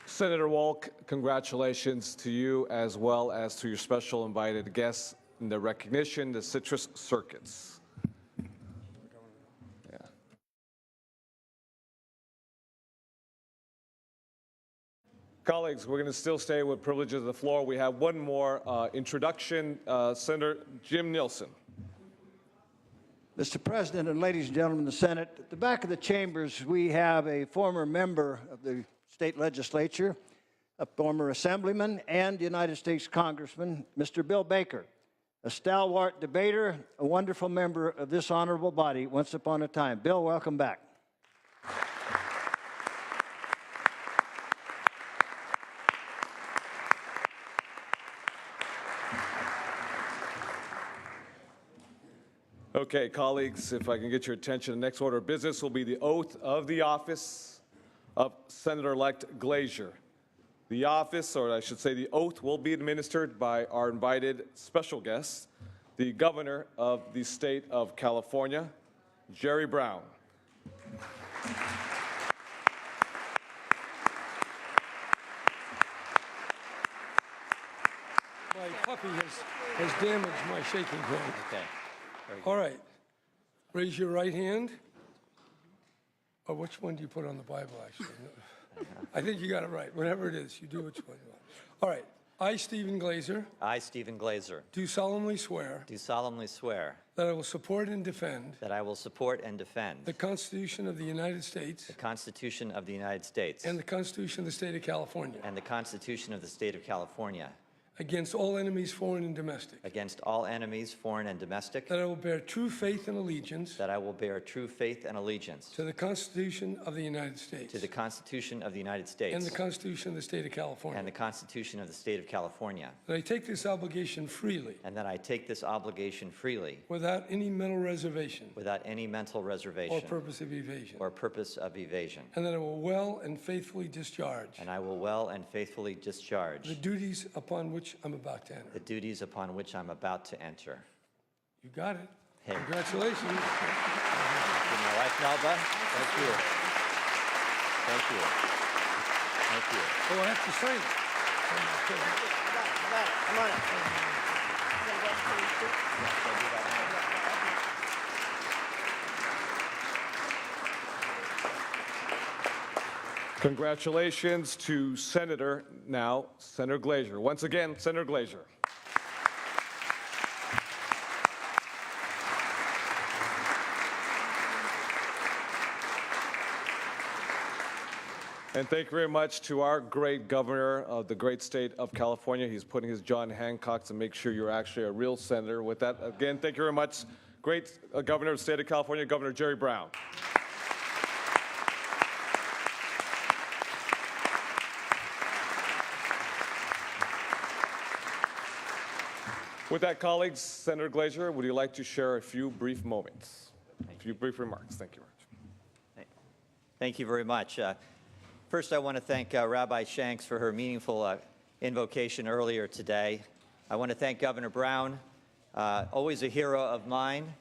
Senator Wolk, congratulations to you as well as to your special invited guests in the recognition, the Citrus Circuits. Yeah. Colleagues, we're going to still stay with privileges of the floor. We have one more introduction. Senator Jim Nielsen. Mr. President and ladies and gentlemen of the Senate, at the back of the chambers, we have a former member of the state legislature, a former assemblyman and United States Congressman, Mr. Bill Baker, a stalwart debater, a wonderful member of this honorable body once upon a time. Bill, welcome back. Okay, colleagues, if I can get your attention, the next order of business will be the oath of the office of Senator-elect Glazer. The office, or I should say the oath, will be administered by our invited special guest, the Governor of the State of California, Jerry Brown. My puppy has damaged my shaking hand. Okay. All right. Raise your right hand. Or which one do you put on the Bible, actually? I think you got it right. Whatever it is, you do which one you want. All right. I, Stephen Glazer, I, Stephen Glazer, do solemnly swear do solemnly swear that I will support and defend that I will support and defend the Constitution of the United States the Constitution of the United States and the Constitution of the State of California and the Constitution of the State of California against all enemies, foreign and domestic, against all enemies, foreign and domestic, that I will bear true faith and allegiance that I will bear true faith and allegiance to the Constitution of the United States to the Constitution of the United States and the Constitution of the State of California, and the Constitution of the State of California, that I take this obligation freely and that I take this obligation freely without any mental reservation without any mental reservation or purpose of evasion, or purpose of evasion, and that I will well and faithfully discharge and I will well and faithfully discharge the duties upon which I'm about to enter. the duties upon which I'm about to enter. You got it. Hey. Congratulations. To my wife, Melba, thank you. Thank you. Thank you. Oh, I have to sign Congratulations to Senator Glazer. Once again, Senator Glazer. And thank you very much to our great governor of the great state of California. He's putting his John Hancock to make sure you're actually a real senator. With that, again, thank you very much. Great governor of the state of California, Governor Jerry Brown. With that, colleagues, Senator Glazer, would you like to share a few brief moments? A few brief remarks. Thank you. Thank you very much. First, I want to thank Rabbi Shanks for her meaningful invocation earlier today. I want to thank Governor Brown, always a hero of mine,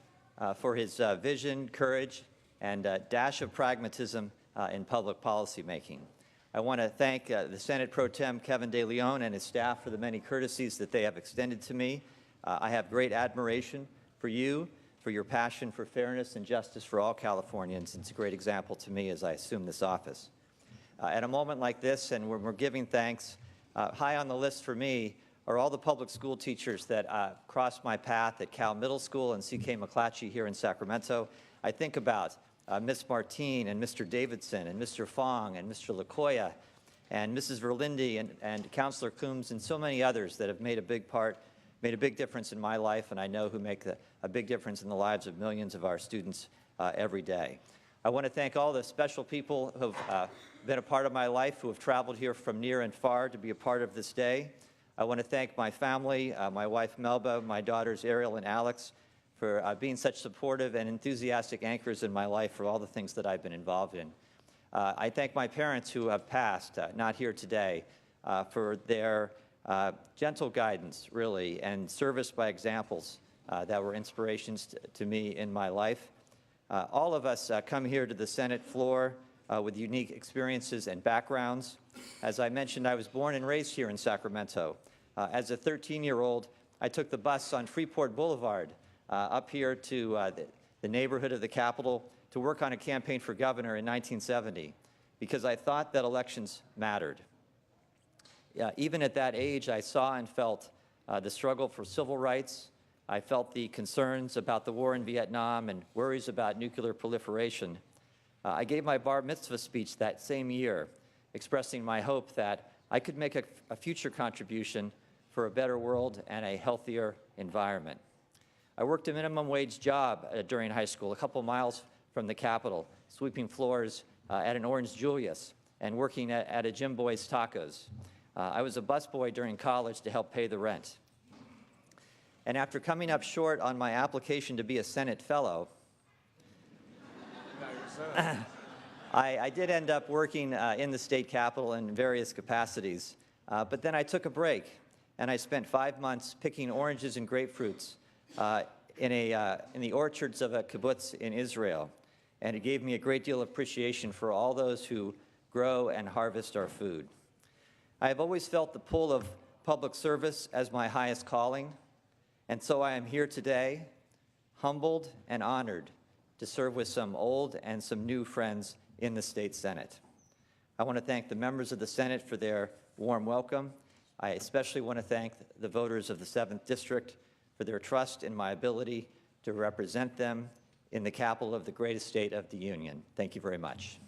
for his vision, courage, and dash of pragmatism in public policy making. I want to thank the Senate Pro Tem Kevin De Leon and his staff for the many courtesies that they have extended to me. I have great admiration for you, for your passion for fairness and justice for all Californians. It's a great example to me as I assume this office. At a moment like this, and when we're giving thanks, high on the list for me are all the public school teachers that crossed my path at Cal Middle School and C.K. McClatchy here in Sacramento. I think about Miss Martine and Mr. Davidson and Mr. Fong and Mr. LaCoya and Mrs. Verlinde and Counselor Coombs and so many others that have made a big difference in my life, and I know who make a big difference in the lives of millions of our students every day. I want to thank all the special people who have been a part of my life, who have traveled here from near and far to be a part of this day. I want to thank my family, my wife Melba, my daughters Ariel and Alex, for being such supportive and enthusiastic anchors in my life for all the things that I've been involved in. I thank my parents who have passed, not here today, for their gentle guidance, really, and service by examples that were inspirations to me in my life. All of us come here to the Senate floor with unique experiences and backgrounds. As I mentioned, I was born and raised here in Sacramento. As a 13-year-old, I took the bus on Freeport Boulevard up here to the neighborhood of the Capitol to work on a campaign for governor in 1970 because I thought that elections mattered. Even at that age, I saw and felt the struggle for civil rights. I felt the concerns about the war in Vietnam and worries about nuclear proliferation. I gave my bar mitzvah speech that same year, expressing my hope that I could make a future contribution for a better world and a healthier environment. I worked a minimum wage job during high school, a couple miles from the Capitol, sweeping floors at an Orange Julius and working at a Jim Boy's Tacos. I was a busboy during college to help pay the rent. And after coming up short on my application to be a Senate fellow, I did end up working in the state capitol in various capacities. But then I took a break, and I spent 5 months picking oranges and grapefruits in the orchards of a kibbutz in Israel. And it gave me a great deal of appreciation for all those who grow and harvest our food. I have always felt the pull of public service as my highest calling, and so I am here today, humbled and honored to serve with some old and some new friends in the state Senate. I want to thank the members of the Senate for their warm welcome. I especially want to thank the voters of the 7th District for their trust in my ability to represent them in the capital of the greatest state of the Union. Thank you very much.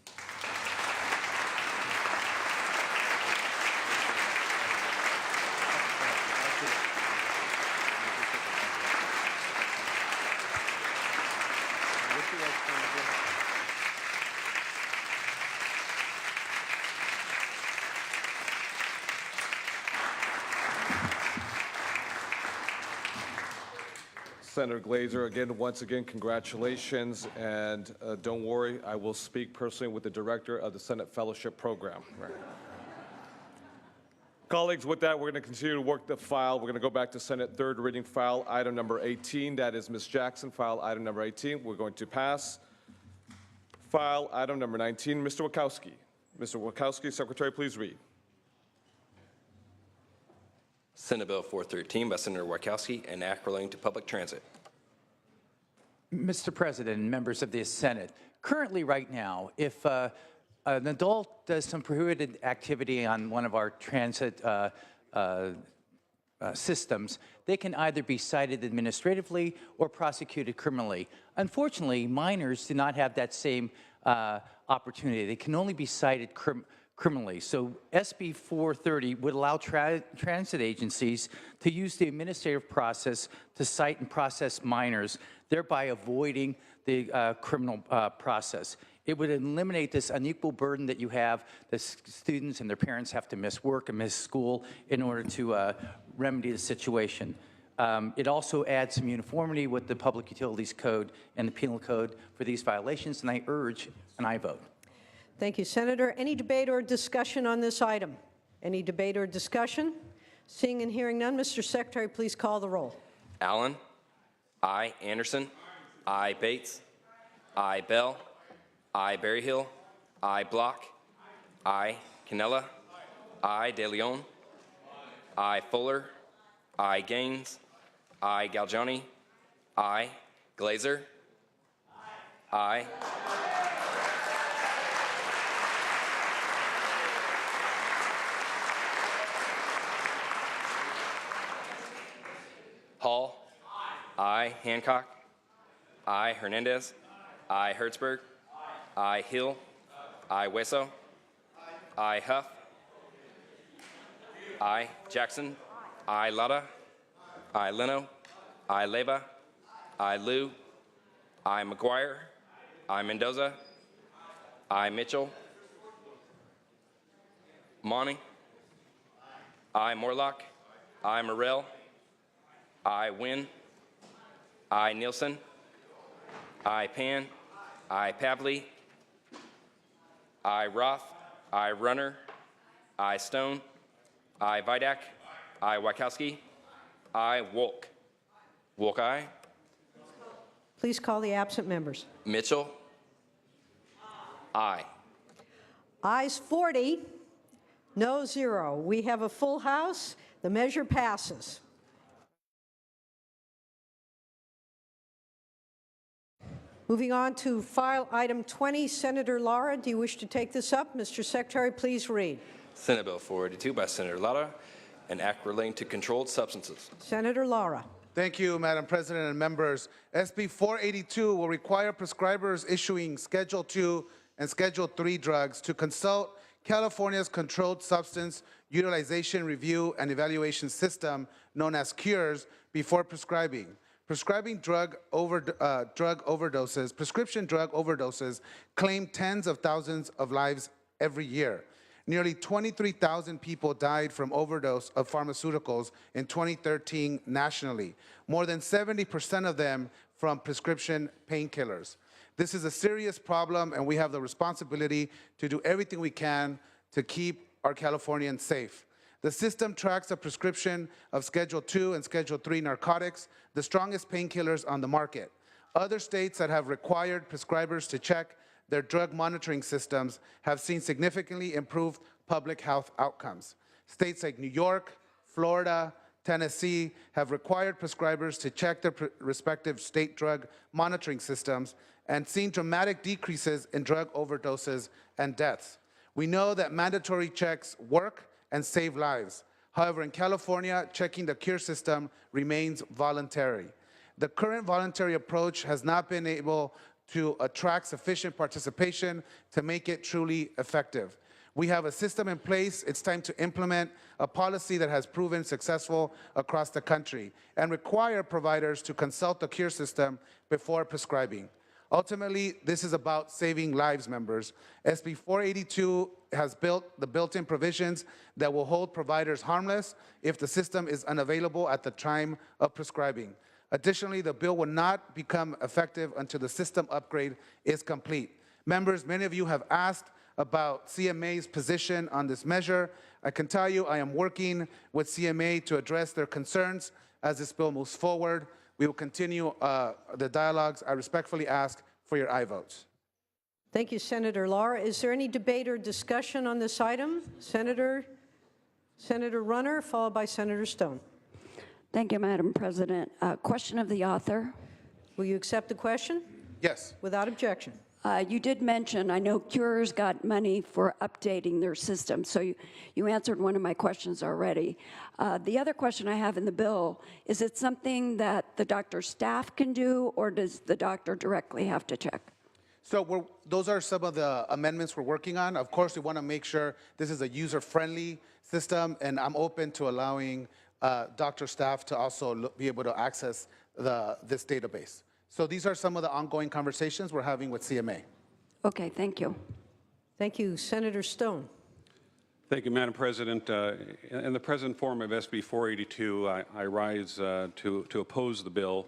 Senator Glazer, again, once again, congratulations, and don't worry, I will speak personally with the director of the Senate Fellowship Program. Colleagues, with that, we're going to continue to work the file. We're going to go back to Senate third reading file, item number 18. That is Ms. Jackson, file item number 18. We're going to pass file item number 19. Mr. Wachowski. Mr. Wachowski, Secretary, please read. Senate Bill 413 by Senator Wachowski, an act relating to public transit. Mr. President and members of the Senate, currently right now, if an adult does some prohibited activity on one of our transit systems, they can either be cited administratively or prosecuted criminally. Unfortunately, minors do not have that same opportunity. They can only be cited criminally. So SB 430 would allow transit agencies to use the administrative process to cite and process minors, thereby avoiding the criminal process. It would eliminate this unequal burden that you have, that students and their parents have to miss work and miss school in order to remedy the situation. It also adds some uniformity with the Public Utilities Code and the Penal Code for these violations, and I urge an aye vote. Thank you, Senator. Any debate or discussion on this item? Any debate or discussion? Seeing and hearing none, Mr. Secretary, please call the roll. Allen. Aye. Anderson. Aye. Bates. Aye. Bell. Aye. Berryhill. Aye. Block. Aye. Cannella. Aye. De Leon. Aye. Fuller. Aye. Gaines. Aye. Galgiani. Aye. Glazer. Aye. Hall. Aye. Hancock. Aye. Hernandez. Aye. Hertzberg. Aye. Hill. Aye. Weso. Aye. Huff. Aye. Jackson. Aye. Lada. Aye. Leno. Aye. Leva. Aye. Liu. Aye. McGuire. Aye. Mendoza. Aye. Mitchell. Monty. Aye. Morlock. Aye. Morrell. Aye. Wynn. Aye. Nielsen. Aye. Pan. Aye. Pavley. Aye. Roth. Aye. Runner. Aye. Stone. Aye. Vidak. Aye. Wachowski. Aye. Wolk. Wolk, aye. Please call the absent members. Mitchell? Aye. Ayes 40, no 0. We have a full house. The measure passes. Moving on to file item 20, Senator Lara, do you wish to take this up? Mr. Secretary, please read. Senate Bill 482 by Senator Lara, an act relating to controlled substances. Senator Lara. Thank you, Madam President and members. SB 482 will require prescribers issuing Schedule II and Schedule III drugs to consult California's Controlled Substance Utilization Review and Evaluation System, known as CURES, before prescribing. Prescribing prescription drug overdoses claim tens of thousands of lives every year. Nearly 23,000 people died from overdose of pharmaceuticals in 2013 nationally, more than 70% of them from prescription painkillers. This is a serious problem, and we have the responsibility to do everything we can to keep our Californians safe. The system tracks the prescription of Schedule II and Schedule III narcotics, the strongest painkillers on the market. Other states that have required prescribers to check their drug monitoring systems have seen significantly improved public health outcomes. States like New York, Florida, Tennessee have required prescribers to check their respective state drug monitoring systems and seen dramatic decreases in drug overdoses and deaths. We know that mandatory checks work and save lives. However, in California, checking the CURE system remains voluntary. The current voluntary approach has not been able to attract sufficient participation to make it truly effective. We have a system in place. It's time to implement a policy that has proven successful across the country and require providers to consult the CURE system before prescribing. Ultimately, this is about saving lives, members. SB 482 has the built-in provisions that will hold providers harmless if the system is unavailable at the time of prescribing. Additionally, the bill will not become effective until the system upgrade is complete. Members, many of you have asked about CMA's position on this measure. I can tell you I am working with CMA to address their concerns as this bill moves forward. We will continue the dialogues. I respectfully ask for your aye votes. Thank you, Senator Lara. Is there any debate or discussion on this item? Senator Runner, followed by Senator Stone. Thank you, Madam President. Question of the author. Will you accept the question? Yes. Without objection. You did mention, I know CURES got money for updating their system, so you answered one of my questions already. The other question I have in the bill, is it something that the doctor's staff can do, or does the doctor directly have to check? So those are some of the amendments we're working on. Of course, we want to make sure this is a user-friendly system, and I'm open to allowing doctor staff to also be able to access this database. So these are some of the ongoing conversations we're having with CMA. Okay, thank you. Thank you. Senator Stone. Thank you, Madam President. In the present form of SB 482, I rise to oppose the bill.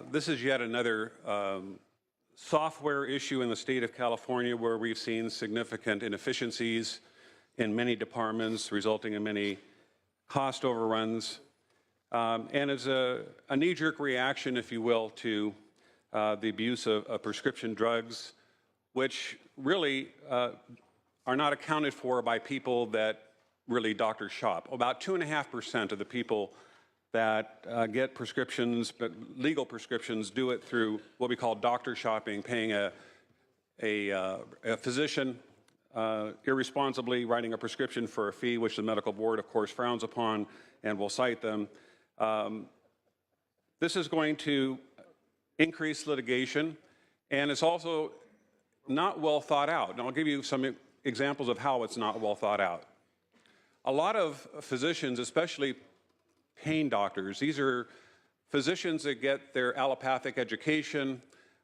This is yet another software issue in the state of California where we've seen significant inefficiencies in many departments, resulting in many cost overruns. And as a knee-jerk reaction, if you will, to the abuse of prescription drugs, which really are not accounted for by people that really doctors shop. About 2.5% of the people that get prescriptions, but legal prescriptions, do it through what we call doctor shopping, paying a physician irresponsibly writing a prescription for a fee, which the medical board, of course, frowns upon and will cite them. This is going to increase litigation, and it's also not well thought out. And I'll give you some examples of how it's not well thought out. A lot of physicians, especially pain doctors, these are physicians that get their allopathic education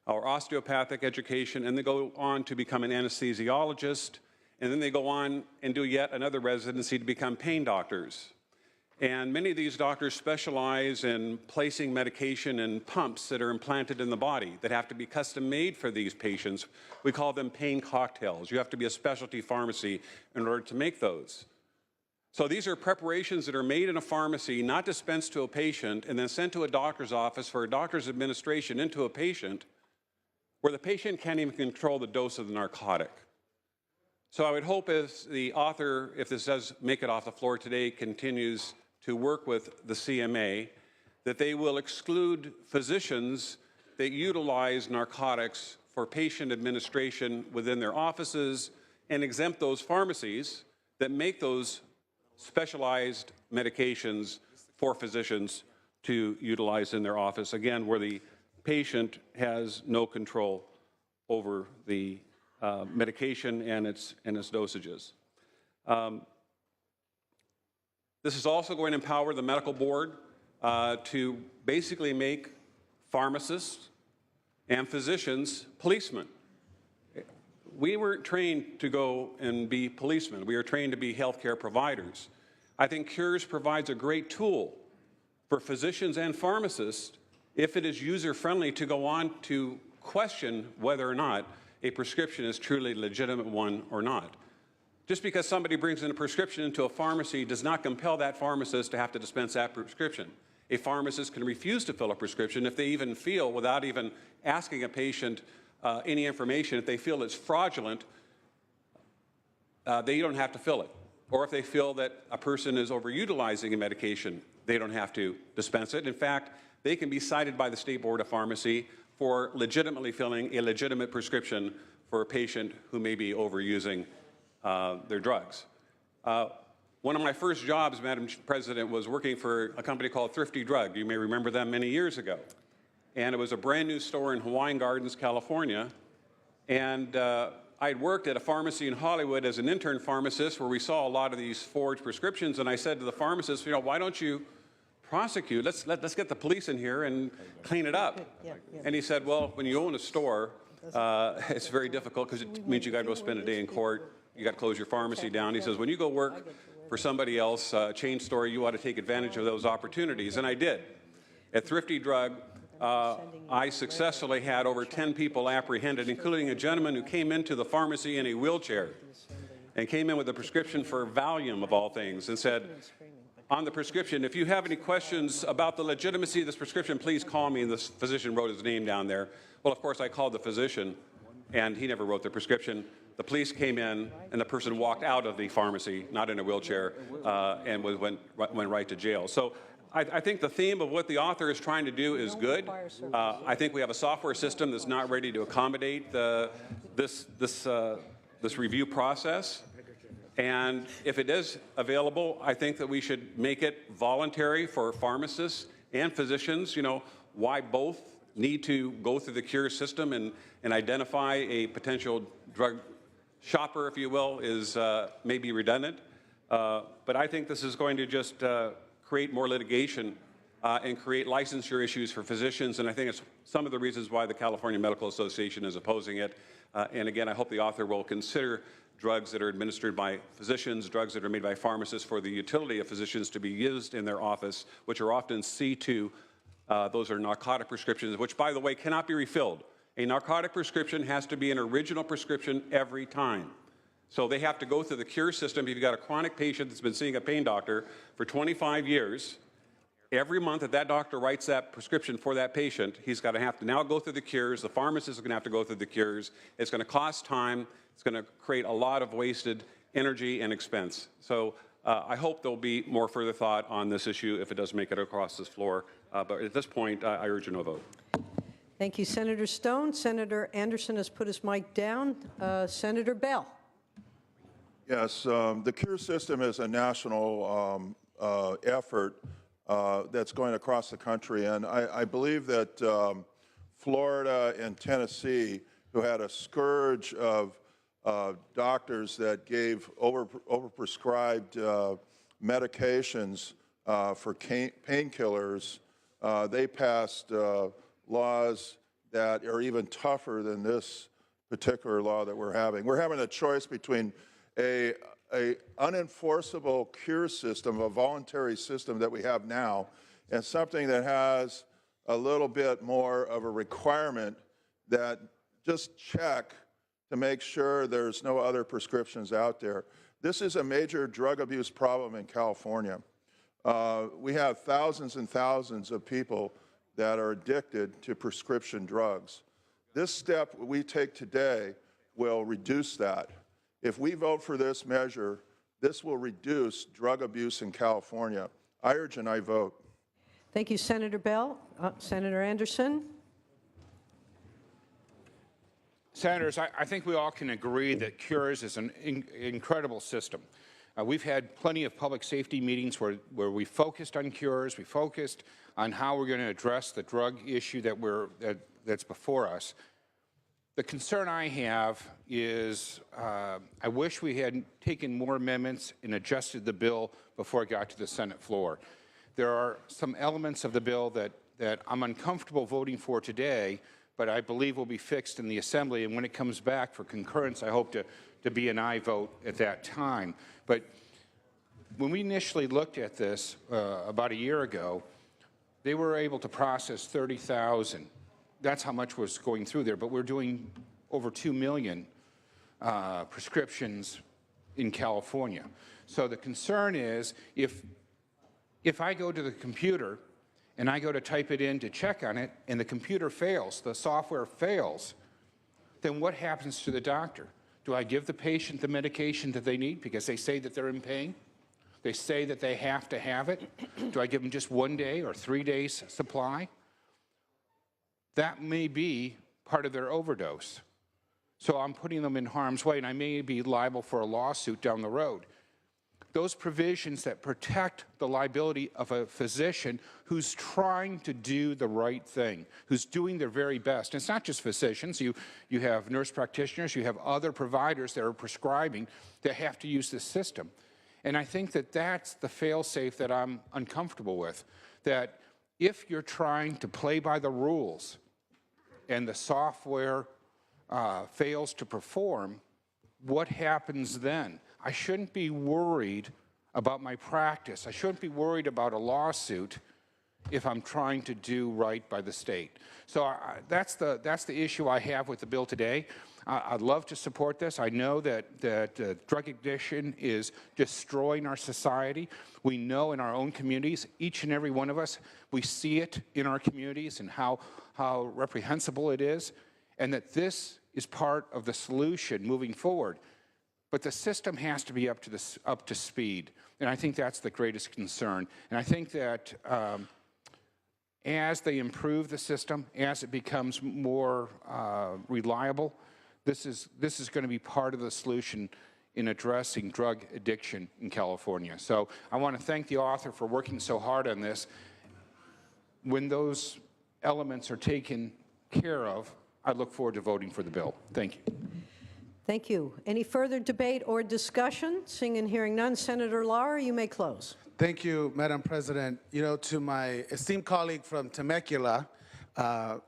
or osteopathic education, and they go on to become an anesthesiologist, and then they go on and do yet another residency to become pain doctors. And many of these doctors specialize in placing medication in pumps that are implanted in the body that have to be custom made for these patients. We call them pain cocktails. You have to be a specialty pharmacy in order to make those. So these are preparations that are made in a pharmacy, not dispensed to a patient, and then sent to a doctor's office for a doctor's administration into a patient, where the patient can't even control the dose of the narcotic. So I would hope as the author, if this does make it off the floor today, continues to work with the CMA, that they will exclude physicians that utilize narcotics for patient administration within their offices and exempt those pharmacies that make those specialized medications for physicians to utilize in their office, again, where the patient has no control over the medication and its dosages. This is also going to empower the medical board to basically make pharmacists and physicians policemen. We weren't trained to go and be policemen. We were trained to be healthcare providers. I think Cures provides a great tool for physicians and pharmacists, if it is user-friendly, to go on to question whether or not a prescription is truly a legitimate one or not. Just because somebody brings in a prescription into a pharmacy does not compel that pharmacist to have to dispense that prescription. A pharmacist can refuse to fill a prescription if they even feel, without even asking a patient any information, if they feel it's fraudulent, they don't have to fill it. Or if they feel that a person is overutilizing a medication, they don't have to dispense it. In fact, they can be cited by the State Board of Pharmacy for legitimately filling a legitimate prescription for a patient who may be overusing their drugs. One of my first jobs, Madam President, was working for a company called Thrifty Drug. You may remember them many years ago. And it was a brand new store in Hawaiian Gardens, California. And I'd worked at a pharmacy in Hollywood as an intern pharmacist where we saw a lot of these forged prescriptions. And I said to the pharmacist, why don't you prosecute? Let's get the police in here and clean it up. And he said, well, when you own a store, it's very difficult because it means you got to go spend a day in court. You got to close your pharmacy down. He says, when you go work for somebody else, a chain store, you ought to take advantage of those opportunities. And I did. At Thrifty Drug, I successfully had over 10 people apprehended, including a gentleman who came into the pharmacy in a wheelchair and came in with a prescription for Valium, of all things, and said, on the prescription, if you have any questions about the legitimacy of this prescription, please call me. And the physician wrote his name down there. Well, of course, I called the physician, and he never wrote the prescription. The police came in, and the person walked out of the pharmacy, not in a wheelchair, and went right to jail. So I think the theme of what the author is trying to do is good. I think we have a software system that's not ready to accommodate this review process. And if it is available, I think that we should make it voluntary for pharmacists and physicians. Why both need to go through the Cure system and identify a potential drug shopper, if you will, is maybe redundant. But I think this is going to just create more litigation and create licensure issues for physicians. And I think it's some of the reasons why the California Medical Association is opposing it. And again, I hope the author will consider drugs that are administered by physicians, drugs that are made by pharmacists for the utility of physicians to be used in their office, which are often C2. Those are narcotic prescriptions, which, by the way, cannot be refilled. A narcotic prescription has to be an original prescription every time. So they have to go through the Cure system. If you've got a chronic patient that's been seeing a pain doctor for 25 years, every month that doctor writes that prescription for that patient, he's got to have to now go through the Cures. The pharmacist is going to have to go through the Cures. It's going to cost time. It's going to create a lot of wasted energy and expense. So I hope there'll be more further thought on this issue if it does make it across this floor. But at this point, I urge a no vote. Thank you, Senator Stone. Senator Anderson has put his mic down. Senator Bell. Yes, the Cure system is a national effort that's going across the country. And I believe that Florida and Tennessee, who had a scourge of doctors that gave overprescribed medications for painkillers, they passed laws that are even tougher than this particular law that we're having. We're having a choice between a unenforceable Cure system, a voluntary system that we have now, and something that has a little bit more of a requirement that just check to make sure there's no other prescriptions out there. This is a major drug abuse problem in California. We have thousands and thousands of people that are addicted to prescription drugs. This step we take today will reduce that. If we vote for this measure, this will reduce drug abuse in California. I urge and I vote. Thank you, Senator Bell. Senator Anderson? Senators, I think we all can agree that CURES is an incredible system. We've had plenty of public safety meetings where we focused on CURES, we focused on how we're going to address the drug issue that's before us. The concern I have is I wish we had taken more amendments and adjusted the bill before it got to the Senate floor. There are some elements of the bill that I'm uncomfortable voting for today, but I believe will be fixed in the Assembly, and when it comes back for concurrence, I hope to be an aye vote at that time. But when we initially looked at this about a year ago, they were able to process 30,000. That's how much was going through there, but we're doing over 2 million prescriptions in California. So the concern is if I go to the computer and I go to type it in to check on it, and the computer fails, the software fails, then what happens to the doctor? Do I give the patient the medication that they need because they say that they're in pain? They say that they have to have it? Do I give them just 1 day or 3 days supply? That may be part of their overdose. So I'm putting them in harm's way, and I may be liable for a lawsuit down the road. Those provisions that protect the liability of a physician who's trying to do the right thing, who's doing their very best. And it's not just physicians. You have nurse practitioners, you have other providers that are prescribing that have to use this system. And I think that that's the fail-safe that I'm uncomfortable with, that if you're trying to play by the rules and the software fails to perform, what happens then? I shouldn't be worried about my practice. I shouldn't be worried about a lawsuit if I'm trying to do right by the state. So that's the issue I have with the bill today. I'd love to support this. I know that drug addiction is destroying our society. We know in our own communities, each and every one of us, we see it in our communities and how reprehensible it is, and that this is part of the solution moving forward. But the system has to be up to speed, and I think that's the greatest concern. And I think that as they improve the system, as it becomes more reliable, this is going to be part of the solution in addressing drug addiction in California. So I want to thank the author for working so hard on this. When those elements are taken care of, I look forward to voting for the bill. Thank you. Thank you. Any further debate or discussion? Seeing and hearing none, Senator Lauer, you may close. Thank you, Madam President. You know, to my esteemed colleague from Temecula,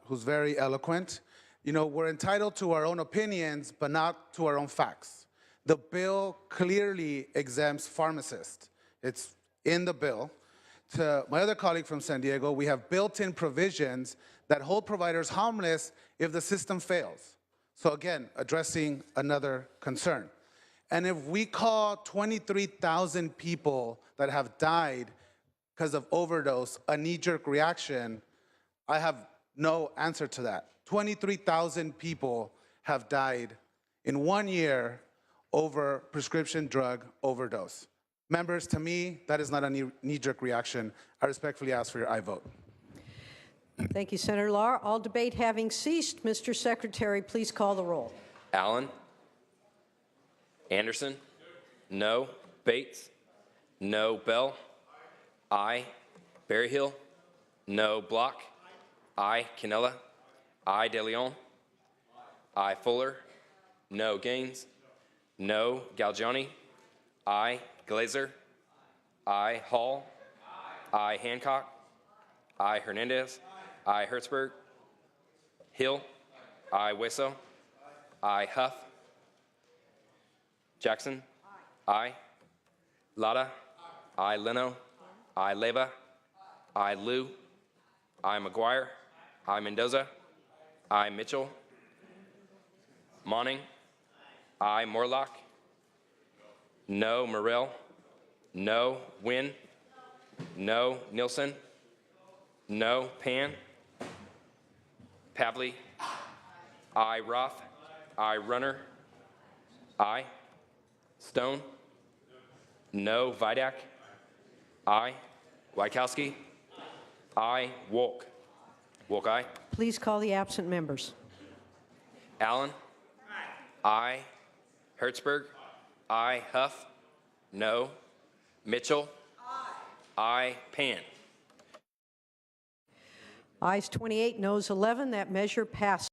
who's very eloquent, you know, we're entitled to our own opinions, but not to our own facts. The bill clearly exempts pharmacists. It's in the bill. To my other colleague from San Diego, we have built-in provisions that hold providers harmless if the system fails. So again, addressing another concern. And if we call 23,000 people that have died because of overdose a knee-jerk reaction, I have no answer to that. 23,000 people have died in 1 year over prescription drug overdose. Members, to me, that is not a knee-jerk reaction. I respectfully ask for your aye vote. Thank you, Senator Lauer. All debate having ceased, Mr. Secretary, please call the roll. Allen? Anderson? No. Bates? No. Bell? Aye. Berryhill? No. Block? Aye. Canella? Aye. De Leon? Aye. Fuller? No. Gaines? No. Galgiani? Aye. Glazer? Aye. Hall? Aye. Hancock? Aye. Hernandez? Aye. Hertzberg? Hill? Aye. Weso? Aye. Huff? Jackson? Aye. Lada? Aye. Leno? Aye. Leva? Aye. Liu? Aye. McGuire? Aye. Mendoza? Aye. Mitchell? Monning? Aye. Morlock? No. Morrell. No. Wynn. No. Nielsen. No. Pan. Pavley. Aye. Roth. Aye. Runner. Aye. Stone. No. Vidak. Aye. Wykowski. Aye. Wolk. Wolk, aye. Please call the absent members. Allen. Aye. Hertzberg. Aye. Huff. No. Mitchell. Aye. Pan. Ayes 28, noes 11. That measure passes.